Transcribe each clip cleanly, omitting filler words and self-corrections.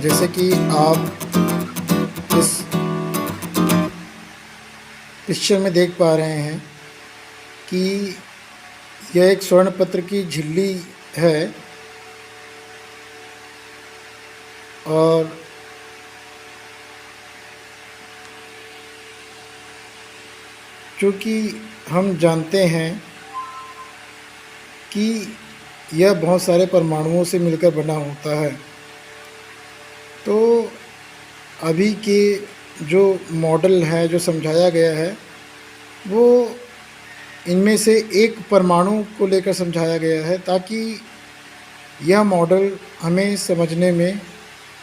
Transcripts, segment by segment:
जैसे कि आप इस पिक्चर में देख पा रहे हैं कि यह एक स्वर्ण पत्र की झिल्ली है और चूँकि हम जानते हैं कि यह बहुत सारे परमाणुओं से मिलकर बना होता है, तो अभी के जो मॉडल है, जो समझाया गया है, वो इनमें से एक परमाणु को लेकर समझाया गया है ताकि यह मॉडल हमें समझने में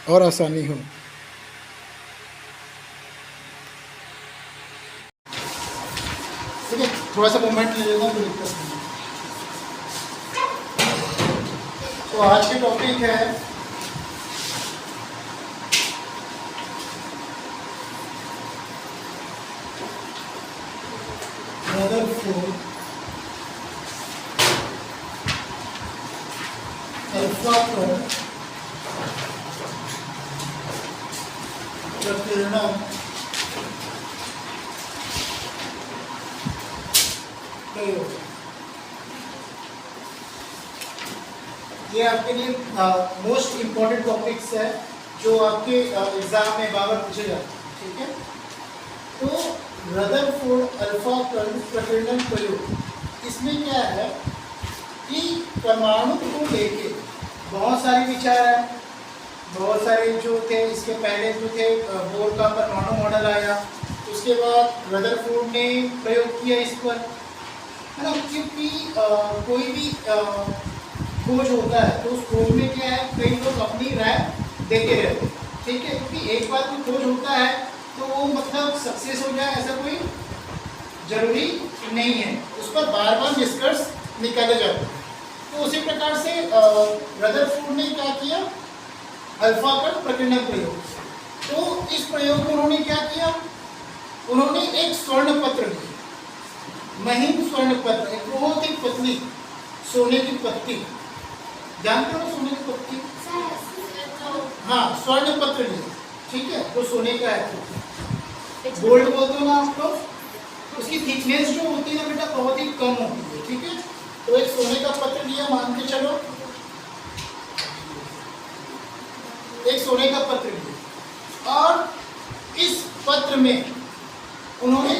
और आसानी हो। ठीक है, थोड़ा सा मोमेंट ले लेना, कोई दिक्कत नहीं। तो आज की टॉपिक है रदरफोर्ड अल्फा कण प्रकीर्णन प्रयोग। ये आपके लिए मोस्ट इम्पॉर्टेंट टॉपिक्स है जो आपके एग्जाम में बार पूछे जाते हैं। ठीक है, तो रदरफोर्ड अल्फा कण प्रकीर्णन प्रयोग, इसमें क्या है कि परमाणु को लेके बहुत सारे विचार हैं, बहुत सारे जो थे। इसके पहले जो थे बोर का परमाणु मॉडल आया, उसके बाद रदरफोर्ड ने प्रयोग किया इस पर, है ना। क्योंकि कोई भी खोज होता है तो उस खोज में क्या है, कई लोग अपनी राय देते रहते हैं। ठीक है, क्योंकि एक बार कोई खोज होता है तो वो मतलब सक्सेस हो जाए ऐसा कोई जरूरी नहीं है, उस पर बार बार निष्कर्ष निकाले जाते हैं। तो उसी प्रकार से रदरफोर्ड ने क्या किया, अल्फा कण प्रकीर्णन प्रयोग। तो इस प्रयोग में उन्होंने क्या किया, उन्होंने एक स्वर्ण पत्र ली, महीन स्वर्ण पत्र, एक बहुत ही पतली सोने की पत्ती, जानते हो सोने की पत्ती? हाँ, स्वर्ण पत्र ली। ठीक है, तो सोने का है, गोल्ड बोलते हो ना आप लोग, उसकी थिकनेस जो होती है ना बेटा बहुत ही कम होती है। ठीक है, तो एक सोने का पत्र लिया, मान के चलो एक सोने का पत्र लिया, और इस पत्र में उन्होंने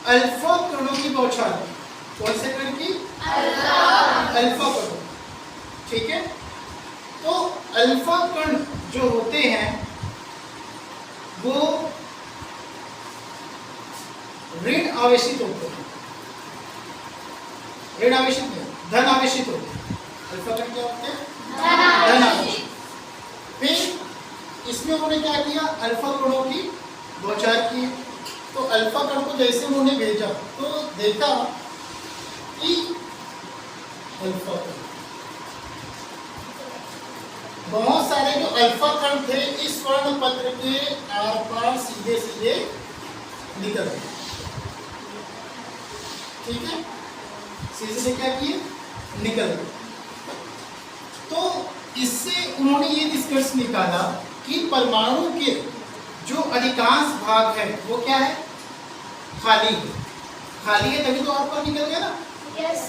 अल्फा कणों की बौछार की। कौन से कण की? अल्फा कण। ठीक है, तो अल्फा कण जो होते हैं वो ऋण आवेशित होते हैं, ऋण आवेशित नहीं, धन आवेशित होते हैं। अल्फा कण क्या होते हैं? धन आवेशित। फिर इसमें उन्होंने क्या किया, अल्फा कणों की बौछार की। तो अल्फा कण को जैसे उन्होंने भेजा तो देखा कि अल्फा कण, बहुत सारे जो अल्फा कण थे इस स्वर्ण पत्र के आर पार सीधे सीधे निकल गए। ठीक है, सीधे से क्या किए, निकल गए। तो इससे उन्होंने ये निष्कर्ष निकाला कि परमाणु के जो अधिकांश भाग है वो क्या है, खाली है। खाली है तभी तो आर पार निकल गया ना। yes,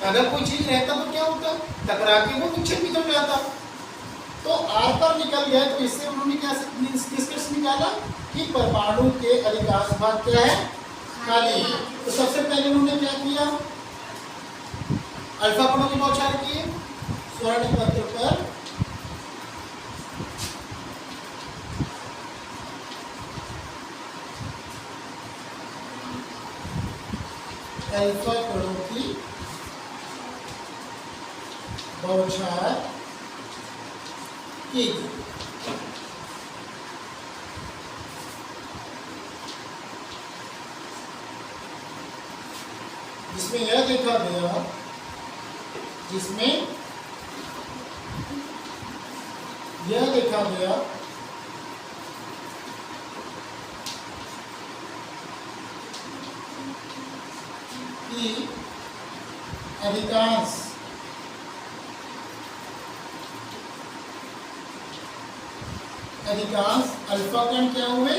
अगर कोई चीज रहता तो क्या होता, टकरा के वो विक्षेपित हो जाता। तो आर पार निकल गया, तो इससे उन्होंने क्या निष्कर्ष निकाला कि परमाणु के अधिकांश भाग क्या है, खाली है। तो सबसे पहले उन्होंने क्या किया, अल्फा कणों की बौछार किए स्वर्ण पत्र पर, अल्फा कणों की बौछार की। जिसमें यह देखा गया, जिसमें यह देखा गया कि अधिकांश अधिकांश अल्फा कण क्या हुए,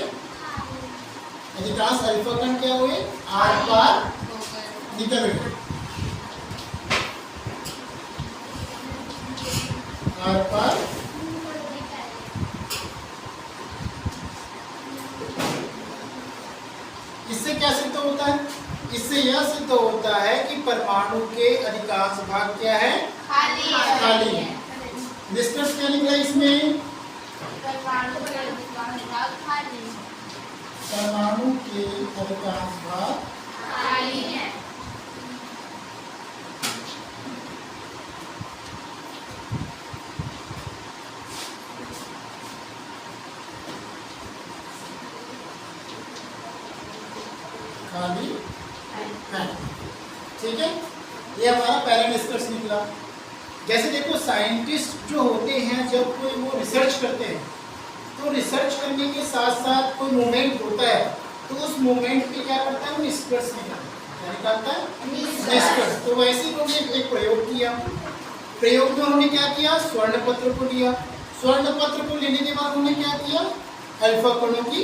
अधिकांश अल्फा कण क्या हुए, आर पार निकल गए, आर पार। इससे क्या सिद्ध होता है, इससे यह सिद्ध होता है कि परमाणु के अधिकांश भाग क्या है, खाली है। निष्कर्ष क्या निकला इसमें, परमाणु के अधिकांश भाग खाली है। खाली है। ठीक है, ये हमारा पहला निष्कर्ष निकला। जैसे देखो साइंटिस्ट जो होते हैं जब कोई वो रिसर्च करते हैं तो रिसर्च करने के साथ साथ कोई मूवमेंट होता है तो उस मूवमेंट पे क्या करता है, वो निष्कर्ष निकालता है, निष्कर्ष। तो वैसे ही उन्होंने एक प्रयोग किया, प्रयोग में उन्होंने क्या किया, स्वर्ण पत्र को लिया, स्वर्ण पत्र को लेने के बाद उन्होंने क्या किया, अल्फा कणों की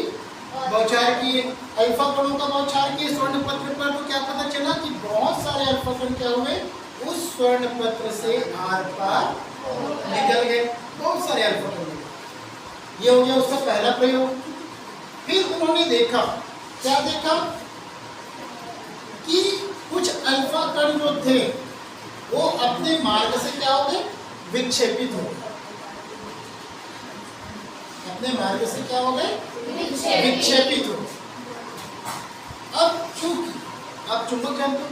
बौछार किए, अल्फा कणों का बौछार किए स्वर्ण पत्र पर। तो क्या पता चला कि बहुत सारे अल्फा कण क्या हुए, उस स्वर्ण पत्र से आर पार निकल गए, बहुत सारे अल्फा कण। ये हो गया उसका पहला प्रयोग। फिर उन्होंने देखा, क्या देखा कि कुछ अल्फा कण जो थे वो अपने मार्ग से क्या हो गए, विक्षेपित हो गए, अपने मार्ग से क्या हो गए, विक्षेपित हो। अब चूंकि आप चुंबक जानते हो,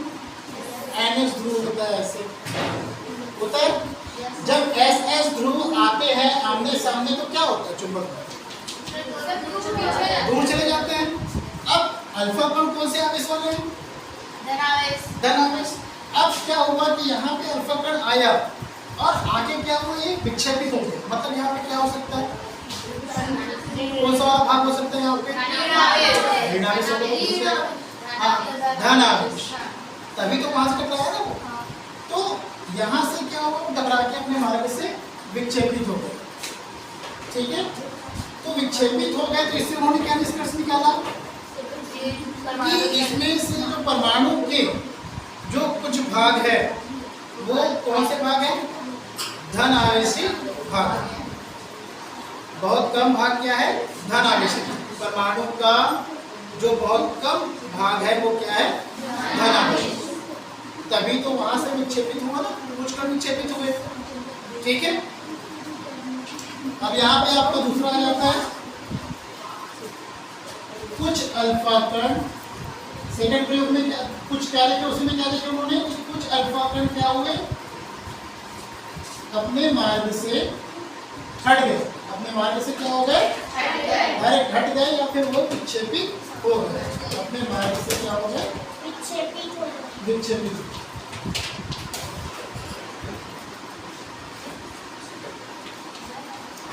NH ध्रुव होता है, ऐसे होता है। जब SS ध्रुव आते हैं आमने सामने तो क्या होता है, चुंबक दूर चले जाते हैं। अब अल्फा कण कौन से आवेश वाले हैं, धनावेश। अब क्या हुआ कि यहाँ पे अल्फा कण आया और आगे क्या हुआ, ये विक्षेपित हो गया। मतलब यहाँ पे क्या हो सकता है, कौन सा भाग हो सकता है यहाँ पे, धन आवेश, तभी तो वहां से टकराया ना वो। तो यहाँ से क्या हुआ, टकरा के अपने मार्ग से विक्षेपित हो गए। ठीक है, तो विक्षेपित हो गए तो इससे उन्होंने क्या निष्कर्ष निकाला कि इसमें से जो परमाणु के जो कुछ भाग है वो कौन से भाग है, धन आवेशी भाग। बहुत कम भाग क्या है, धन आवेशी। परमाणु का जो बहुत कम भाग है वो क्या है, धन आवेशी। तभी तो वहां से विक्षेपित हुआ ना, कुछ कण विक्षेपित हुए। ठीक है, अब यहाँ पे आपका दूसरा आ जाता है, कुछ अल्फा कण। सेकंड प्रयोग में क्या कुछ क्या लेके, उसमें क्या लेके उन्होंने, कुछ अल्फा कण क्या हुए, अपने मार्ग से हट गए, अपने मार्ग से क्या हो गए, हट गए या फिर वो विक्षेपित हो गए, अपने मार्ग से क्या हो गए, विक्षेपित।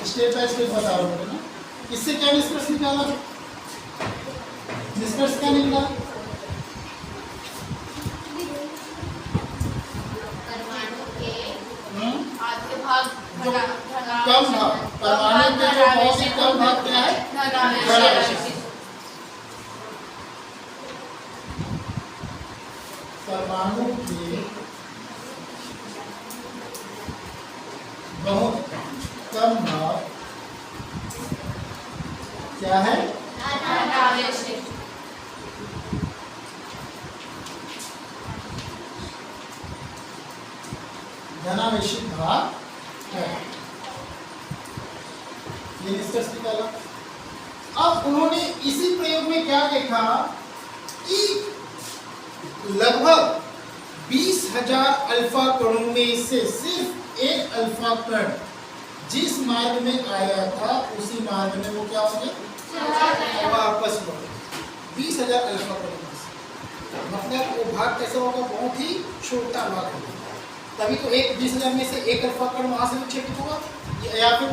स्टेप बाय स्टेप बता रहा हूँ ना। इससे क्या निष्कर्ष निकाला, निष्कर्ष क्या निकला, जो कम भाग, परमाणु के जो बहुत ही कम भाग क्या है, परमाणु के बहुत कम भाग क्या है, धनावेशित भाग है। ये निष्कर्ष निकाला। अब उन्होंने इसी प्रयोग में क्या देखा कि लगभग 20,000 अल्फा कणों में से सिर्फ एक अल्फा कण जिस मार्ग में आया था उसी मार्ग में वो क्या हो गया, वापस लौट गया। 20,000 अल्फा कणों में से, मतलब वो भाग कैसा होगा, बहुत ही छोटा भाग होगा। तभी तो 20,000 में से एक अल्फा कण वहां से विक्षेपित होगा, या फिर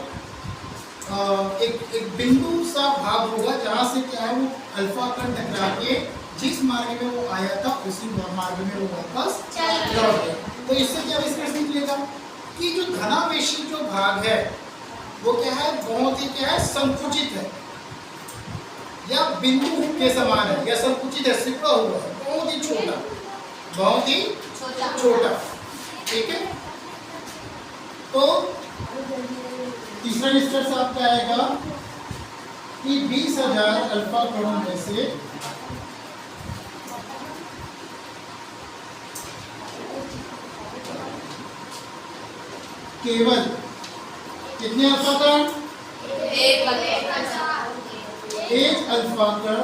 एक बिंदु सा भाग होगा जहां से क्या है, वो अल्फा कण टकरा के जिस मार्ग में वो आया था उसी मार्ग में वो वापस लौट गया। तो इससे क्या निष्कर्ष निकलेगा कि जो धनावेशी जो भाग है वो क्या है, बहुत ही क्या है, संकुचित है या बिंदु के समान है या संकुचित है, सिकुड़ा हुआ है, बहुत ही छोटा, बहुत ही छोटा। ठीक है, तो तीसरा निष्कर्ष आपका आएगा कि 20,000 अल्फा कणों में से केवल कितने अल्फा कण, एक अल्फा कण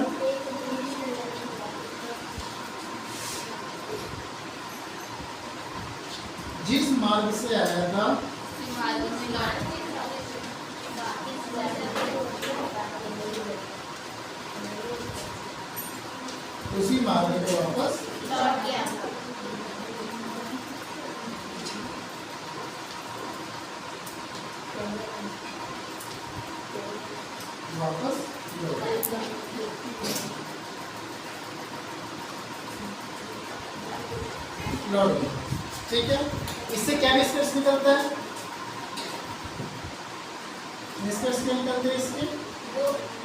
जिस मार्ग से आया था उसी मार्ग को वापस लौट गया। ठीक है, इससे क्या निष्कर्ष निकलता है, निष्कर्ष क्या निकलते हैं इसके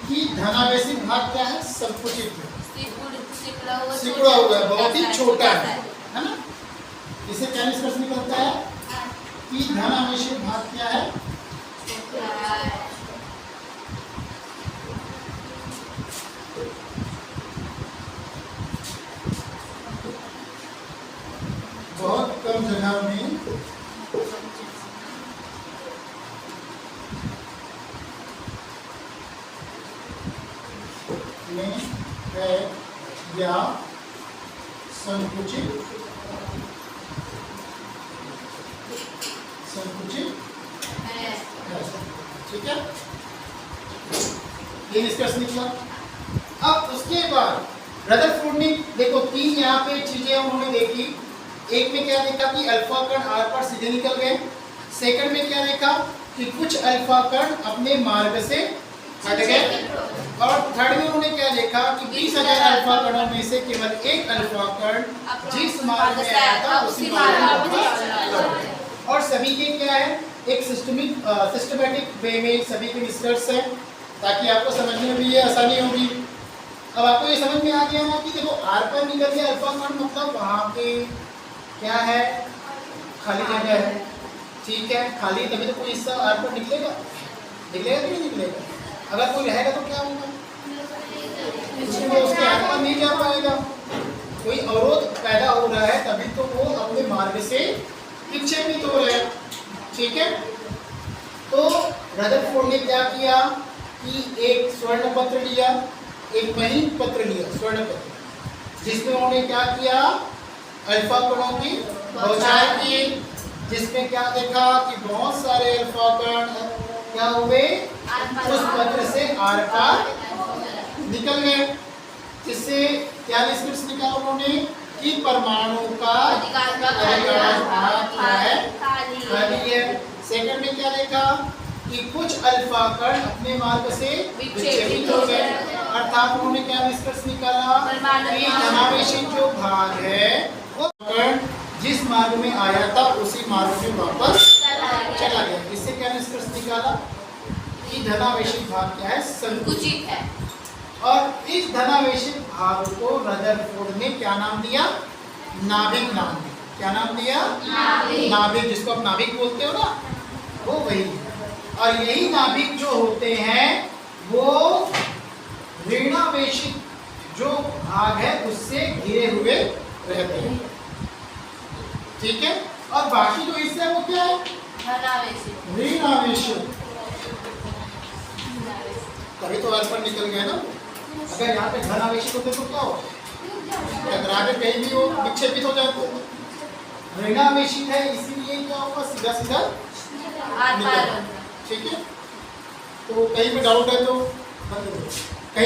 कि धनावेशी भाग क्या है, संकुचित है, सिकुड़ा हुआ है, बहुत ही छोटा है ना। इससे क्या निष्कर्ष निकलता है कि धनावेशी भाग क्या है, बहुत कम जगह में है या संकुचित है। ठीक है, ये निष्कर्ष निकला। अब उसके बाद रदरफोर्ड ने देखो तीन यहाँ पे चीजें उन्होंने देखी। एक में क्या देखा कि अल्फा कण आर पर सीधे निकल गए। सेकंड में क्या देखा कि कुछ अल्फा कण अपने मार्ग से हट गए। और थर्ड में उन्होंने क्या देखा कि 20,000 अल्फा कणों में से केवल एक अल्फा कण जिस मार्ग में आया था उसी मार्ग में। और सभी के क्या है, एक सिस्टमैटिक वे में सभी के निष्कर्ष है ताकि आपको समझने में भी ये आसानी होगी। अब आपको ये समझ में आ गया ना कि देखो आर पर निकल गया अल्फा कण, मतलब वहाँ पे क्या है, खाली जगह है। ठीक है, खाली तभी तो कोई हिस्सा आर पर निकलेगा, निकलेगा कि नहीं निकलेगा। अगर कोई रहेगा तो क्या होगा, उसके आर पर नहीं जा पाएगा, कोई अवरोध पैदा हो रहा है तभी तो वो अपने मार्ग से विक्षेपित हो रहा है। ठीक है, तो रदरफोर्ड ने क्या किया कि एक स्वर्ण पत्र लिया, एक महीन पत्र लिया, स्वर्ण पत्र, जिसमें उन्होंने क्या किया, अल्फा कणों की बौछार की, जिसमें क्या देखा कि बहुत सारे अल्फा कण क्या हुए, उस पत्र से आर पार निकल गए। जिससे क्या निष्कर्ष निकाला उन्होंने कि परमाणु का खाली है। सेकंड में क्या देखा कि कुछ अल्फा कण अपने मार्ग से विक्षेपित हो गए। अर्थात उन्होंने क्या निष्कर्ष निकाला कि धनावेशी जो भाग है वो कण जिस मार्ग में आया था उसी मार्ग में वापस चला गया। इससे क्या निष्कर्ष निकाला कि धनावेशी भाग क्या है, संकुचित है। और इस धनावेशी भाग को रदरफोर्ड ने क्या नाम दिया, नाभिक नाम दिया। क्या नाम दिया, नाभिक, जिसको आप नाभिक बोलते हो ना, वो वही है। और यही नाभिक जो होते हैं वो ऋणावेशित जो भाग है उससे घिरे हुए रहते हैं। ठीक है, और बाकी जो हिस्सा है वो क्या है, ऋणावेशित। तभी तो आर पर निकल गया ना। अगर यहाँ पे धनावेशित होते तो क्या हो, टकरा के कहीं भी वो विक्षेपित हो जाते। ऋणावेशित है इसीलिए क्या होगा, सीधा सीधा निकल। ठीक है, तो कहीं पे डाउट है तो बंद करो।